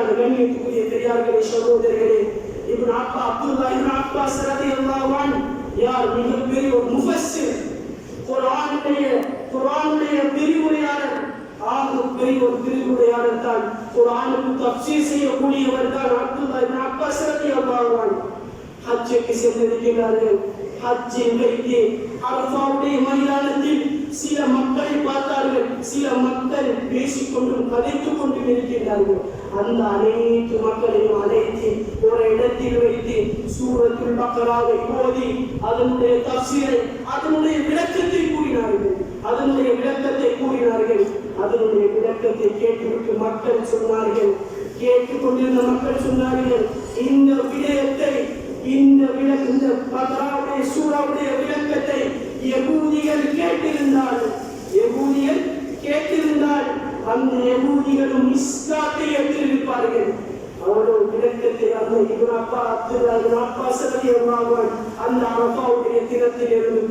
மேலான கண்ணியத்துக்குரிய பெரியார்களே சகோதரர்களே, அப்துல்லா இப்னு அப்பாஸ் ரலியல்லாஹு அன்ஹு யார் மிகப்பெரிய ஒரு முஃபஸ்ஸிர், குர்ஆனுடைய விரிவுரையாளர், பெரிய ஒரு விரிவுரையாளர் தான். குர்ஆனுக்கு தஃப்சீர் செய்யக்கூடியவர் தான் அப்துல்லா இப்னு அப்பாஸ் ரலியல்லாஹு அன்ஹு. ஹஜ்ஜுக்கு சென்றிருக்கிறார்கள். ஹஜ்ஜின் வைத்து அரஃபாவுடைய மைதானத்தில் சில மக்களை பார்த்தார்கள். சில மக்கள் பேசிக்கொண்டும் கதைத்துக் கொண்டும் இருக்கின்றார்கள். அந்த அனைத்து மக்களையும் அழைத்து ஒரு இடத்தில் வைத்து சூரத்துல் பக்ராவை ஓதி அதனுடைய தஃசீரை, அதனுடைய விளக்கத்தை கூறினார்கள். அதனுடைய விளக்கத்தை கேட்டுவிட்டு மக்கள் சொன்னார்கள், கேட்டுக்கொண்டிருந்த மக்கள் சொன்னார்கள், இந்த விடயத்தை, இந்த பக்ராவுடைய சூராவுடைய விளக்கத்தை யகூதிகள் கேட்டிருந்தால் அந்த யகூதிகளும் இஸ்லாத்தை ஏற்றிருப்பார்கள். அவருடைய விளக்கத்தை அந்த இப்னு அப்பாஸ் ரலியல்லாஹு அன்ஹு அந்த அரஃபாவுடைய தினத்தில் இருந்து